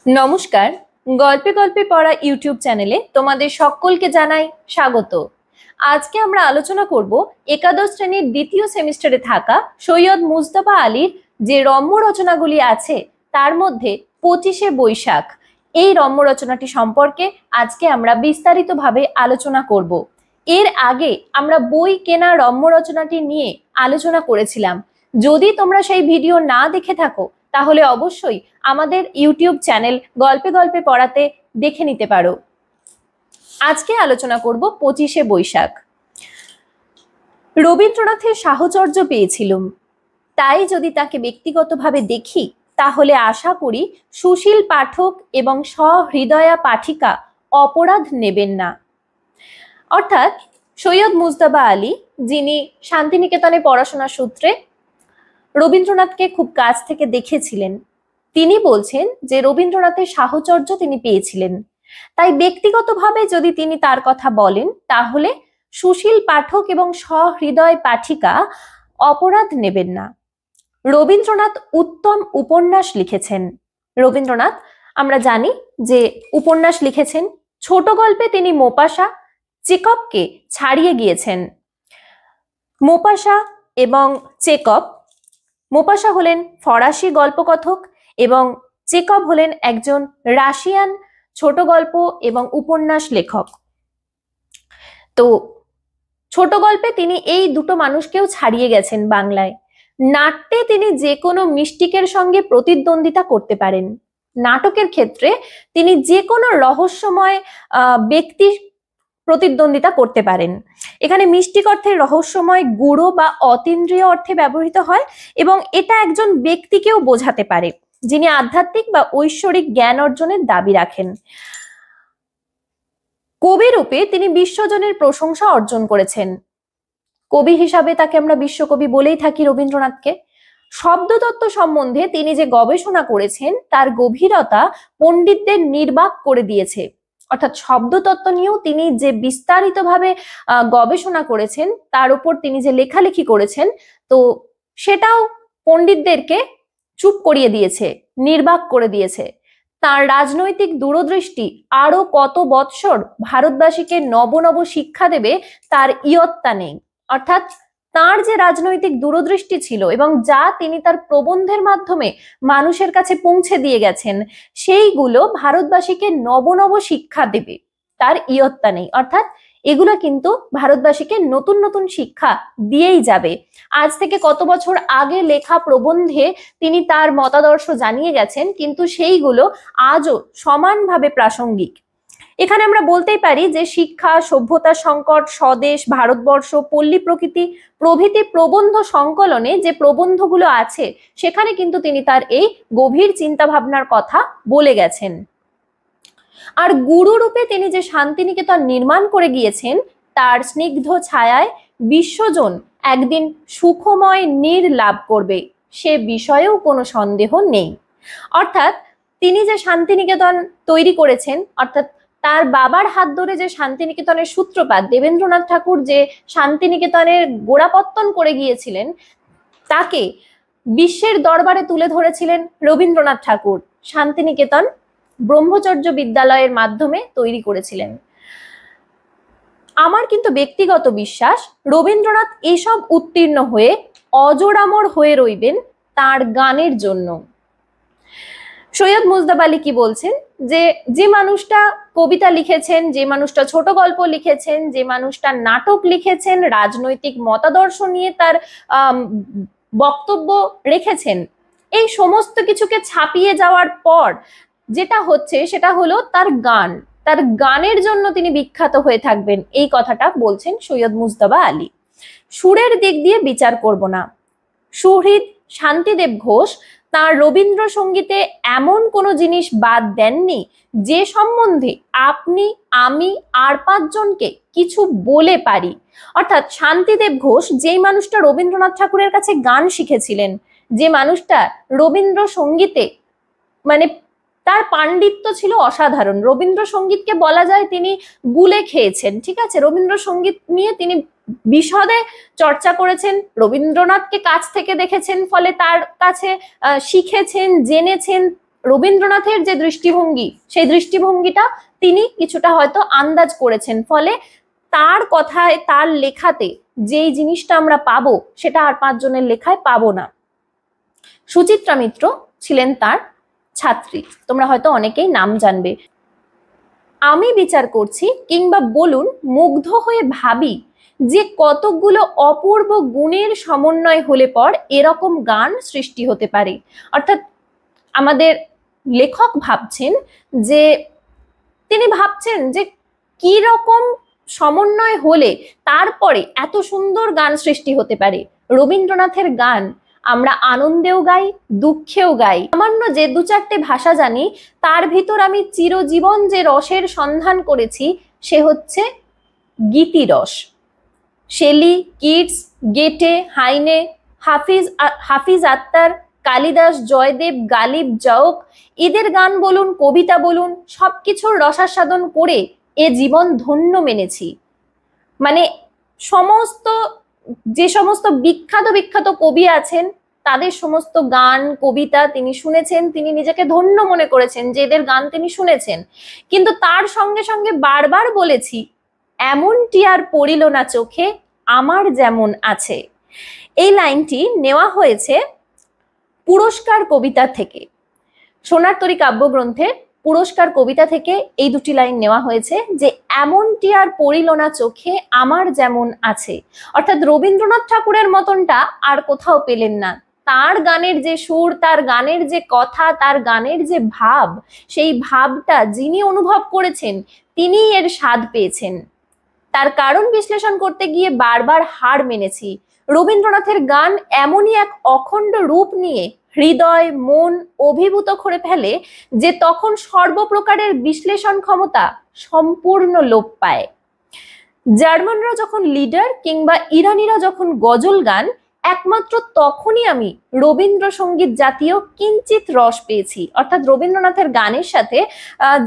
নমস্কার। গল্পে গল্পে পড়া ইউটিউব চ্যানেলে তোমাদের সকলকে জানাই স্বাগত। আজকে আমরা আলোচনা করব একাদশ শ্রেণীর দ্বিতীয় সেমিস্টারে থাকা সৈয়দ মুজতবা আলীর যে রম্য রচনাগুলি আছে তার মধ্যে 25শে বৈশাখ এই রম্য রচনাটি সম্পর্কে আজকে আমরা বিস্তারিতভাবে আলোচনা করব। এর আগে আমরা বই কেনা রম্য রচনাটি নিয়ে আলোচনা করেছিলাম। যদি তোমরা সেই ভিডিও না দেখে থাকো তাহলে অবশ্যই আমাদের ইউটিউব চ্যানেল গল্পে গল্পে পড়াতে দেখে নিতে পারো। আজকে আলোচনা করব 25শে বৈশাখ। রবীন্দ্রনাথের সাহচর্য পেয়েছিলাম, তাই যদি তাকে ব্যক্তিগতভাবে দেখি তাহলে আশা করি সুশীল পাঠক এবং সহৃদয়া পাঠিকা অপরাধ নেবেন না। অর্থাৎ সৈয়দ মুজতবা আলী, যিনি শান্তিনিকেতনে পড়াশোনার সূত্রে রবীন্দ্রনাথকে খুব কাছ থেকে দেখেছিলেন, তিনি বলছেন যে রবীন্দ্রনাথের সাহচর্য তিনি পেয়েছিলেন, তাই ব্যক্তিগতভাবে যদি তিনি তার কথা বলেন তাহলে সুশীল পাঠক এবং সহৃদয় পাঠিকা অপরাধ নেবেন না। রবীন্দ্রনাথ উত্তম উপন্যাস লিখেছেন। রবীন্দ্রনাথ আমরা জানি যে উপন্যাস লিখেছেন। ছোট গল্পে তিনি মোপাসা, চেকভকে ছাড়িয়ে গিয়েছেন। মোপাসা এবং চেকভ, মোপাসা হলেন ফরাসি গল্পকথক এবং চেকভ হলেন একজন রাশিয়ান ছোট গল্প এবং উপন্যাস লেখক। তো ছোট গল্পে তিনি এই দুটো মানুষকেও ছাড়িয়ে গেছেন বাংলায়। নাট্যে তিনি যে কোনো মিস্টিকের সঙ্গে প্রতিদ্বন্দ্বিতা করতে পারেন। নাটকের ক্ষেত্রে তিনি যে কোনো রহস্যময় ব্যক্তি প্রতিদ্বন্দ্বিতা করতে পারেন। এখানে মিস্টিক অর্থে রহস্যময়, গূঢ় বা অতীন্দ্রিয় অর্থে ব্যবহৃত হয় এবং এটা একজন ব্যক্তিকেও বোঝাতে পারে যিনি আধ্যাত্মিক বা ঐশ্বরিক জ্ঞান অর্জনের দাবি রাখেন। কবি রূপে তিনি বিশ্বজনের প্রশংসা অর্জন করেছেন। কবি হিসাবে তাকে আমরা বিশ্বকবি বলেই থাকি রবীন্দ্রনাথকে। শব্দতত্ত্ব সম্বন্ধে তিনি যে গবেষণা করেছেন তার গভীরতা পণ্ডিতদের নির্বাক করে দিয়েছে। অর্থাৎ শব্দতত্ত্ব নিয়েও তিনি যে বিস্তারিতভাবে গবেষণা করেছেন, তার উপর তিনি যে লেখালেখি করেছেন, তো সেটাও পণ্ডিতদেরকে চুপ করিয়ে দিয়েছে, নির্বাক করে দিয়েছে। তার রাজনৈতিক দূরদৃষ্টি আরো কত বৎসর ভারতবাসীকে নব নব শিক্ষা দেবে তার ইয়ত্তা নেই। অর্থাৎ তার যে রাজনৈতিক দূরদৃষ্টি ছিল এবং যা তিনি তার প্রবন্ধের মাধ্যমে মানুষের কাছে পৌঁছে দিয়ে গেছেন, সেইগুলো ভারতবাসীকে নব নব শিক্ষা দেবে তার ইয়ত্তা নেই। অর্থাৎ এগুলো কিন্তু ভারতবাসীকে নতুন নতুন শিক্ষা দিয়েই যাবে। আজ থেকে কত বছর আগে লেখা প্রবন্ধে তিনি তার মতাদর্শ জানিয়ে গেছেন, কিন্তু সেইগুলো আজও সমানভাবে প্রাসঙ্গিক। এখানে আমরা বলতেই পারি যে শিক্ষা, সভ্যতা সংকট, স্বদেশ, ভারতবর্ষ, পল্লী প্রকৃতি প্রভৃতি প্রবন্ধ সংকলনে যে প্রবন্ধগুলো আছে সেখানে কিন্তু তিনি তার এই গভীর চিন্তা ভাবনার কথা বলে গেছেন। আর গুরু রূপে তিনি যে শান্তিনিকেতন নির্মাণ করে গিয়েছেন, তার স্নিগ্ধ ছায়ায় বিশ্বজন একদিন সুখময় নীড় লাভ করবে, সে বিষয়েও কোনো সন্দেহ নেই। অর্থাৎ তিনি যে শান্তিনিকেতন তৈরি করেছেন, অর্থাৎ তার বাবার হাত ধরে যে শান্তিনিকেতনের সূত্রপাত, দেবেন্দ্রনাথ ঠাকুর যে শান্তিনিকেতনের গোড়াপত্তন করে গিয়েছিলেন, তাকে বিশ্বের দরবারে তুলে ধরেছিলেন রবীন্দ্রনাথ ঠাকুর। শান্তিনিকেতন ব্রহ্মচর্য বিদ্যালয়ের মাধ্যমে তৈরি করেছিলেন। আমার কিন্তু ব্যক্তিগত বিশ্বাস রবীন্দ্রনাথ এসব উত্তীর্ণ হয়ে অজরামর হয়ে রইবেন তার গানের জন্য। সৈয়দ মুজতবা আলী কি বলছেন, যে মানুষটা কবিতা লিখেছেন, যে মানুষটা ছোট গল্প লিখেছেন, যে মানুষটা নাটক লিখেছেন, রাজনৈতিক মতাদর্শ নিয়ে তার বক্তব্য রেখেছেন, এই সমস্ত কিছুকে ছাপিয়ে যাওয়ার পর যেটা হচ্ছে সেটা হলো তার গান। তার গানের জন্য তিনি বিখ্যাত হয়ে থাকবেন, এই কথাটা বলছেন সৈয়দ মুজতবা আলী। সুরের দিক দিয়ে বিচার করব না। সুহৃদ শান্তিদেব ঘোষ তার রবীন্দ্রসঙ্গীতে এমন কোনো জিনিস বাদ দেননি যে সম্বন্ধে আপনি, আমি আর 5 জনকে কিছু বলে পারি। অর্থাৎ শান্তিদেব ঘোষ যেই মানুষটা রবীন্দ্রনাথ ঠাকুরের কাছে গান শিখেছিলেন, যে মানুষটা রবীন্দ্রসঙ্গীতে মানে তার পাণ্ডিত্য ছিল অসাধারণ। রবীন্দ্রসঙ্গীতকে বলা যায় তিনি গুলে খেয়েছেন, ঠিক আছে। রবীন্দ্রসঙ্গীত নিয়ে তিনি বিশদে চর্চা করেছেন, রবীন্দ্রনাথকে কাছ থেকে দেখেছেন, ফলে তার কাছে শিখেছেন, জেনেছেন, রবীন্দ্রনাথের যে দৃষ্টিভঙ্গি, সেই দৃষ্টিভঙ্গিটা তিনি কিছুটা হয়তো আন্দাজ করেছেন, ফলে তার কথায়, তার লেখাতে যেই জিনিসটা আমরা পাবো সেটা আর 5 জনের লেখায় পাবো না। সুচিত্রা মিত্র ছিলেন তার ছাত্রী, তোমরা হয়তো অনেকেই নাম জানবে। আমি বিচার করছি কিংবা বলুন মুগ্ধ হয়ে ভাবি যে কতগুলো অপূর্ব গুণের সমন্বয় হলে পর এরকম গান সৃষ্টি হতে পারে। অর্থাৎ আমাদের লেখক ভাবছেন যে, তিনি ভাবছেন যে কি রকম সমন্বয় হলে তারপরে এত সুন্দর গান সৃষ্টি হতে পারে। রবীন্দ্রনাথের গান আমরা আনন্দেও গাই, দুঃখেও গাই। সামান্য যে 2-4টে ভাষা জানি, তার ভিতর আমি চিরজীবন যে রসের সন্ধান করেছি সে হচ্ছে গীতিরস। শেলি, কিটস, গেটে, হাইনে, হাফিজ আত্তার, কালিদাস, জয়দেব, গালিব, জওক, এদের গান বলুন, কবিতা বলুন, সবকিছুর রসাস্বাদন করে এ জীবন ধন্য মেনেছি। মানে যে সমস্ত বিখ্যাত কবি আছেন তাদের সমস্ত গান, কবিতা তিনি শুনেছেন, তিনি নিজেকে ধন্য মনে করেছেন যে এদের গান তিনি শুনেছেন। কিন্তু তার সঙ্গে সঙ্গে বারবার বলেছি, এমনটি আর পড়িল না চোখে আমার যেমন আছে। এই লাইনটি নেওয়া হয়েছে পুরস্কার কবিতা থেকে। সোনার তরী কাব্যগ্রন্থের পুরস্কার কবিতা থেকে এই 2টি লাইন নেওয়া হয়েছে, যে এমনটি আর পড়িল না চোখে আমার যেমন আছে। অর্থাৎ রবীন্দ্রনাথ ঠাকুরের মতনটা আর কোথাও পেলেন না। তার গানের যে সুর, তার গানের যে কথা, তার গানের যে ভাব, সেই ভাবটা যিনি অনুভব করেছেন তিনি এর স্বাদ পেয়েছেন। তার কারণ বিশ্লেষণ করতে গিয়ে বারবার হার মেনেছি। রবীন্দ্রনাথের গান এমনই এক অখণ্ড রূপ নিয়ে হৃদয়, মন অভিভূত করে ফেলে যে তখন সর্বপ্রকারের বিশ্লেষণ ক্ষমতা সম্পূর্ণ লোপ পায়। জার্মানরা যখন লিডার কিংবা ইরানিরা যখন গজল গান, একমাত্র তখনই আমি রবীন্দ্রসঙ্গীত জাতীয় কিঞ্চিত রস পেয়েছি। অর্থাৎ রবীন্দ্রনাথের গানের সাথে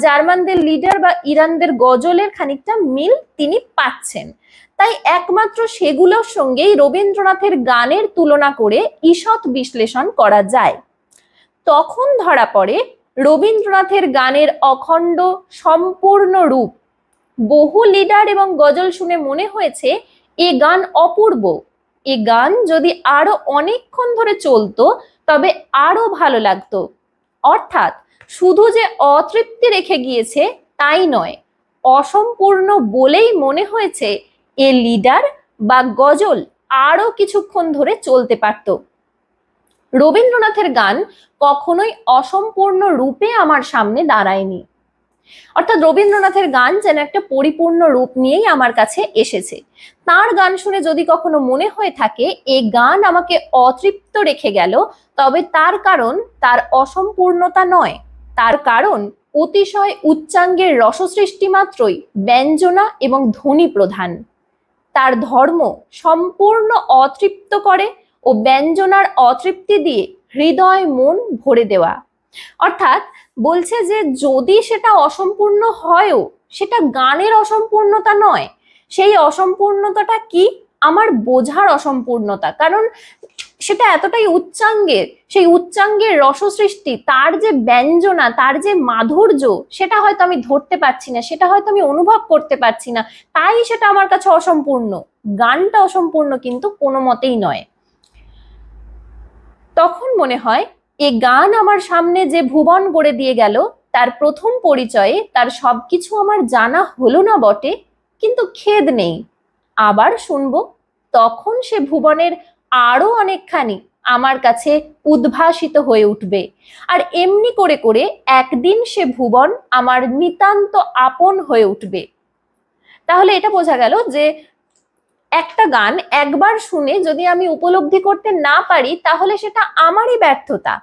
জার্মানদের লিডার বা ইরানদের গজলের খানিকটা মিল তিনি পাচ্ছেন। তাই একমাত্র সেগুলোর সঙ্গেই রবীন্দ্রনাথের গানের তুলনা করে ঈষৎ বিশ্লেষণ করা যায়। তখন ধরা পড়ে রবীন্দ্রনাথের গানের অখণ্ড সম্পূর্ণ রূপ। বহু লিডার এবং গজল শুনে মনে হয়েছে এ গান অপূর্ব। এ গান যদি আরো অনেকক্ষণ ধরে চলতো তবে আরো ভালো লাগতো। অর্থাৎ শুধু যে অতৃপ্তি রেখে গিয়েছে তাই নয়, অসম্পূর্ণ বলেই মনে হয়েছে এ লিডার বা গজল আরো কিছুক্ষণ ধরে চলতে পারত। রবীন্দ্রনাথের গান কখনোই অসম্পূর্ণ রূপে আমার সামনে দাঁড়ায়নি। অর্থাৎ রবীন্দ্রনাথের গান যেন একটা পরিপূর্ণ রূপ নিয়েই আমার কাছে এসেছে। তার গান শুনে যদি কখনো মনে হয়ে থাকে এই গান আমাকে অতৃপ্ত রেখে গেল, তবে তার কারণ তার অসম্পূর্ণতা নয়, তার কারণ অতিশয় উচ্চাঙ্গের রসসৃষ্টি মাত্রই ব্যঞ্জনা এবং ধ্বনি প্রধান। তার ধর্ম সম্পূর্ণ অতৃপ্ত করে ও ব্যঞ্জনার অতৃপ্তি দিয়ে হৃদয় মন ভরে দেওয়া। অর্থাৎ বলছে যে যদি সেটা অসম্পূর্ণ হয়ও, সেটা গানের অসম্পূর্ণতা নয়, সেই অসম্পূর্ণতাটা কি? আমার বোঝার অসম্পূর্ণতা। কারণ সেটা এতটাই উচ্চাঙ্গের, সেই উচ্চাঙ্গের রসসৃষ্টি, তার যে ব্যঞ্জনা, তার যে মাধুর্য, সেটা হয়তো আমি ধরতে পারছি না, সেটা হয়তো আমি অনুভব করতে পারছি না, তাই সেটা আমার কাছে অসম্পূর্ণ। গানটা অসম্পূর্ণ কিন্তু কোনো মতেই নয়। তখন মনে হয় এ গান আমার সামনে যে ভুবন গড়ে দিয়ে গেল, তার প্রথম পরিচয়ে তার সবকিছু আমার জানা হলো না বটে, কিন্তু খেদ নেই, আবার শুনবো, তখন সে ভুবনের আরো অনেকখানি আমার কাছে উদ্ভাসিত হয়ে উঠবে। আর এমনি করে করে একদিন সে ভুবন আমার নিতান্ত আপন হয়ে উঠবে। তাহলে এটা বোঝা গেল যে একটা গান একবার শুনে যদি আমি উপলব্ধি করতে না পারি তাহলে সেটা আমারই ব্যর্থতা।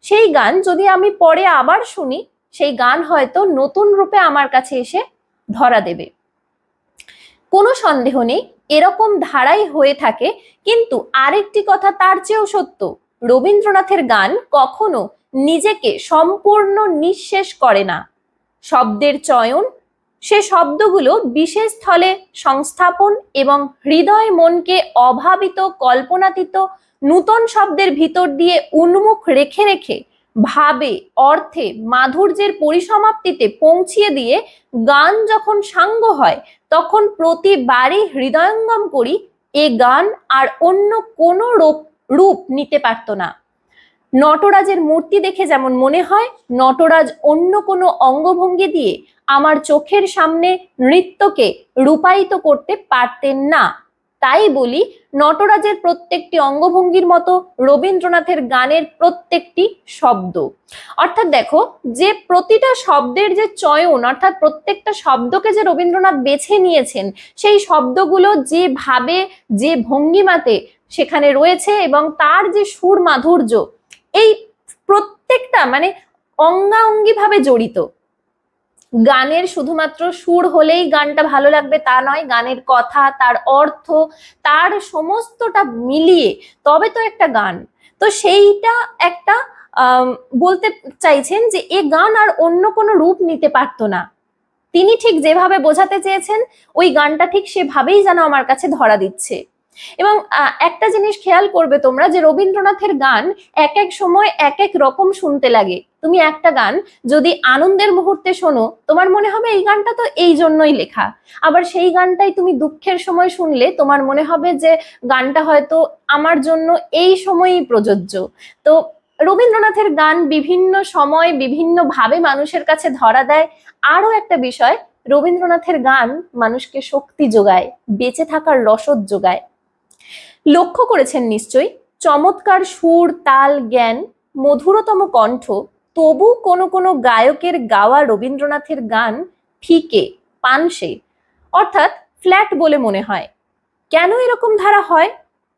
সেই গান যদি আমি পরে আবার শুনি, সেই গান হয়তো নতুন রূপে আমার কাছে এসে ধরা দেবে। কোনো সন্দেহ নেই এরকম ধারাই হয়ে থাকে। কিন্তু আরেকটি কথা তার চেয়েও সত্য, রবীন্দ্রনাথের গান কখনো নিজেকে সম্পূর্ণ নিঃশেষ করে না। শব্দের চয়ন, সে শব্দগুলো বিশেষ স্থলে সংস্থাপন এবং হৃদয় মনকে অভাবিত, কল্পনাতীত নূতন শব্দের ভিতর দিয়ে উন্মুখ রেখে রেখে ভাবে, অর্থে, মাধুর্যের পরিসমাপ্তিতে পৌঁছিয়ে দিয়ে গান যখন সাঙ্গ হয় তখন প্রতিবারই হৃদয়ঙ্গম করি এ গান আর অন্য কোনো রূপ নিতে পারত না। নটরাজের মূর্তি দেখে যেমন মনে হয় নটরাজ অন্য কোনো অঙ্গভঙ্গি দিয়ে আমার চোখের সামনে নৃত্যকে রূপায়িত করতে পারতেন না। তাই বলি নটরাজের প্রত্যেকটি অঙ্গভঙ্গির মতো রবীন্দ্রনাথের গানের প্রত্যেকটি শব্দ, অর্থাৎ দেখো যে প্রতিটা শব্দের যে চয়ন, অর্থাৎ প্রত্যেকটা শব্দকে যে রবীন্দ্রনাথ বেছে নিয়েছেন সেই শব্দগুলো যেভাবে যে ভঙ্গিমাতে সেখানে রয়েছে এবং তার যে সুর মাধুর্য, এই প্রত্যেকটা মানে অঙ্গাঙ্গি ভাবে জড়িত। গানের শুধুমাত্র সুর হলেই গানটা ভালো লাগবে তা নয়, গানের কথা, তার অর্থ, তার সমস্তটা মিলিয়ে তবে তো একটা গান। তো সেইটা একটা বলতে চাইছেন যে এ গান আর অন্য কোনো রূপ নিতে পারতো না। তিনি ঠিক যেভাবে বোঝাতে চেয়েছেন ওই গানটা ঠিক সেভাবেই যেন আমার কাছে ধরা দিচ্ছে। এবং একটা জিনিস খেয়াল করবে তোমরা যে রবীন্দ্রনাথের গান এক এক সময় এক এক রকম শুনতে লাগে। তুমি একটা গান যদি আনন্দের মুহূর্তে শোনো তোমার মনে হবে এই গানটা তো এই জন্যই লেখা, আবার সেই গানটাই তুমি দুঃখের সময় শুনলে তোমার মনে হবে যে গানটা হয়তো আমার জন্য এই সময়ই প্রযোজ্য। তো রবীন্দ্রনাথের গান বিভিন্ন সময় বিভিন্ন ভাবে মানুষের কাছে ধরা দেয়। আরো একটা বিষয়, রবীন্দ্রনাথের গান মানুষকে শক্তি যোগায়, বেঁচে থাকার রসদ যোগায়। লক্ষ্য করেছেন নিশ্চয়ই, চমৎকার সুর, তাল, জ্ঞান, মধুরতম কণ্ঠ, তবু কোনো কোনো গায়কের গাওয়া রবীন্দ্রনাথের গান ফিকে, পানসে, অর্থাৎ ফ্ল্যাট বলে মনে হয়। কেন এরকম ধারা হয়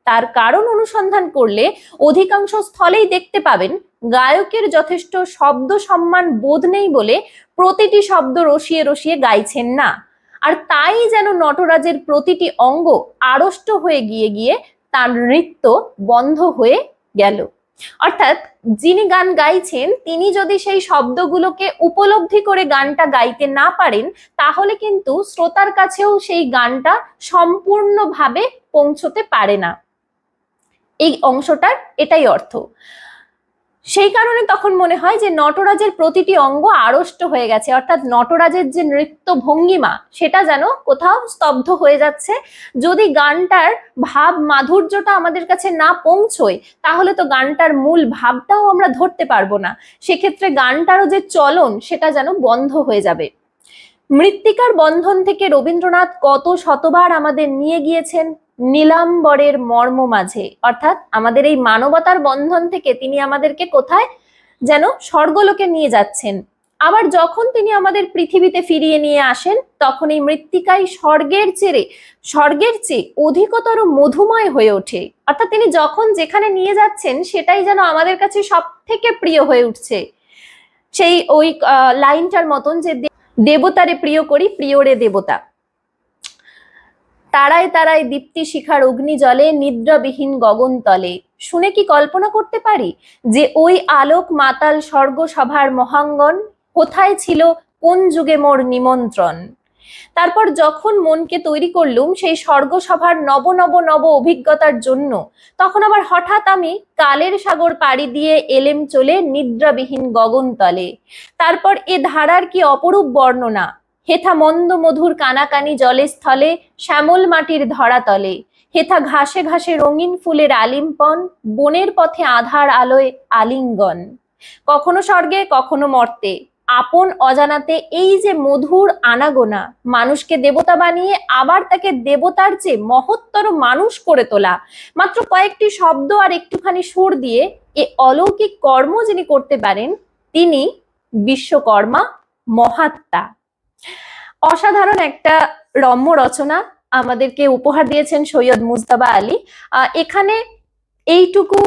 তার কারণ অনুসন্ধান করলে অধিকাংশ স্থলেই দেখতে পাবেন গায়কের যথেষ্ট শব্দ সম্মান বোধ নেই বলে প্রতিটি শব্দ রসিয়ে রসিয়ে গাইছেন না, আর তাই যেন নটরাজের প্রতিটি অঙ্গ আড়ষ্ট হয়ে গিয়ে গিয়ে তার নৃত্য বন্ধ হয়ে গেল। অর্থাৎ যিনি গান গাইছেন তিনি যদি সেই শব্দগুলোকে উপলব্ধি করে গানটা গাইতে না পারেন তাহলে কিন্তু শ্রোতার কাছেও সেই গানটা সম্পূর্ণভাবে পৌঁছতে পারে না। এই অংশটার এটাই অর্থ। সেই কারণে তখন মনে হয় যে নটরাজের প্রতিটি অঙ্গ আড়ষ্ট হয়ে গেছে, অর্থাৎ নটরাজের যে নৃত্য ভঙ্গিমা সেটা যেন কোথাও স্তব্ধ হয়ে যাচ্ছে। যদি গানটার ভাব মাধুর্যটা আমাদের কাছে না পৌঁছয় তাহলে তো গানটার মূল ভাবটাও আমরা ধরতে পারবো না, সেক্ষেত্রে গানটারও যে চলন সেটা যেন বন্ধ হয়ে যাবে। মৃত্তিকার বন্ধন থেকে রবীন্দ্রনাথ কত শতবার আমাদের নিয়ে গিয়েছেন নীলাম্বরের মর্ম মাঝে, অর্থাৎ আমাদের এই মানবতার বন্ধন থেকে তিনি আমাদেরকে কোথায় যেন স্বর্গলোকে নিয়ে যাচ্ছেন। আবার যখন তিনি আমাদের পৃথিবীতে ফিরিয়ে নিয়ে আসেন তখন এই মৃত্তিকাই স্বর্গের চেয়ে অধিকতর মধুময় হয়ে ওঠে। অর্থাৎ তিনি যখন যেখানে নিয়ে যাচ্ছেন সেটাই যেন আমাদের কাছে সব থেকে প্রিয় হয়ে উঠছে। সেই ওই লাইনটার মতন যে দেবতারে প্রিয় করি প্রিয়রে দেবতা, তারায় তারায় দীপ্তি শিখার অগ্নি জলে নিদ্রাবিহীন গগন তলে। শুনে কি কল্পনা করতে পারি যে ওই আলোক মাতাল স্বর্গ সভার মহাঙ্গন কোথায় ছিল, কোন যুগে মোর নিমন্ত্রণ। তারপর যখন মনকে তৈরি করলুম সেই স্বর্গসভার নব নব নব অভিজ্ঞতার জন্য তখন আবার হঠাৎ আমি কালের সাগর পাড়ি দিয়ে এলেম চলে নিদ্রাবিহীন গগন তলে। তারপর এ ধারার কি অপরূপ বর্ণনা, হেথা মন্দ মধুর কানাকানি জলে স্থলে শ্যামল মাটির ধরাতলে, হেথা ঘাসে ঘাসে রঙিন ফুলের আলিম্পন, বনের পথে আধার আলোয় আলিঙ্গন। কখনো স্বর্গে কখনো মর্তে আপন অজানাতে এই যে মধুর আনাগোনা, মানুষকে দেবতা বানিয়ে আবার তাকে দেবতার চেয়ে মহত্তর মানুষ করে তোলা, মাত্র কয়েকটি শব্দ আর একটুখানি সুর দিয়ে এ অলৌকিক কর্ম যিনি করতে পারেন তিনি বিশ্বকর্মা মহাত্মা। অসাধারণ একটা রম্য রচনা আমাদেরকে উপহার দিয়েছেন সৈয়দ মুজতবা আলী। এখানে এইটুকু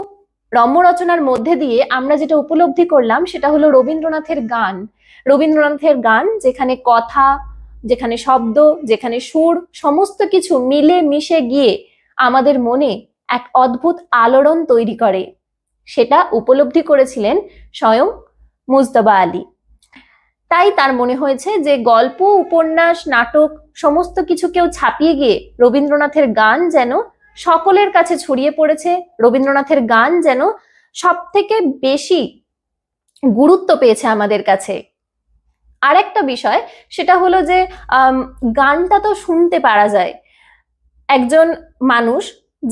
রম্য রচনার মধ্যে দিয়ে আমরা যেটা উপলব্ধি করলাম সেটা হলো রবীন্দ্রনাথের গান যেখানে কথা, যেখানে শব্দ, যেখানে সুর সমস্ত কিছু মিলে মিশে গিয়ে আমাদের মনে এক অদ্ভুত আলোড়ন তৈরি করে, সেটা উপলব্ধি করেছিলেন স্বয়ং মুজতবা আলী। তাই তার মনে হয়েছে যে গল্প, উপন্যাস, নাটক সমস্ত কিছুকেও ছাপিয়ে গিয়ে রবীন্দ্রনাথের গান যেন সকলের কাছে ছড়িয়ে পড়েছে, রবীন্দ্রনাথের গান যেন সব থেকে বেশি গুরুত্ব পেয়েছে আমাদের কাছে। আরেকটা বিষয় সেটা হলো যে গানটা তো শুনতে পারা যায়। একজন মানুষ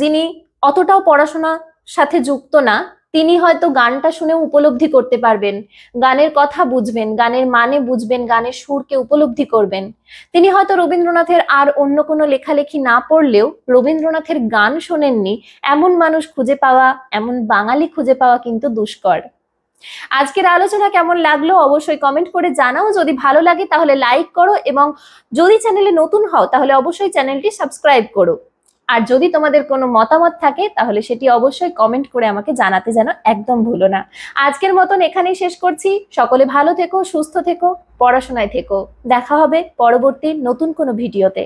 যিনি অতটাও পড়াশোনার সাথে যুক্ত না, তিনি হয়তো গানটা শুনে উপলব্ধি করতে পারবেন, গানের কথা বুঝবেন, গানের মানে বুঝবেন, গানের সুরকে উপলব্ধি করবেন। তিনি হয়তো রবীন্দ্রনাথের আর অন্য কোনো লেখালেখি না পড়লেও রবীন্দ্রনাথের গান শোনেননি, এমন মানুষ খুঁজে পাওয়া, এমন বাঙালি খুঁজে পাওয়া কিন্তু দুষ্কর। আজকের আলোচনা কেমন লাগলো অবশ্যই কমেন্ট করে জানাও। যদি ভালো লাগে তাহলে লাইক করো, এবং যদি চ্যানেলে নতুন হও তাহলে অবশ্যই চ্যানেলটি সাবস্ক্রাইব করো। আর যদি তোমাদের কোনো মতামত থাকে তাহলে সেটি অবশ্যই কমেন্ট করে আমাকে জানাতে যেন একদম ভুলো না। আজকের মতন এখানেই শেষ করছি। সকলে ভালো থেকো, সুস্থ থেকো, পড়াশোনায় থেকো। দেখা হবে পরবর্তী নতুন কোনো ভিডিওতে।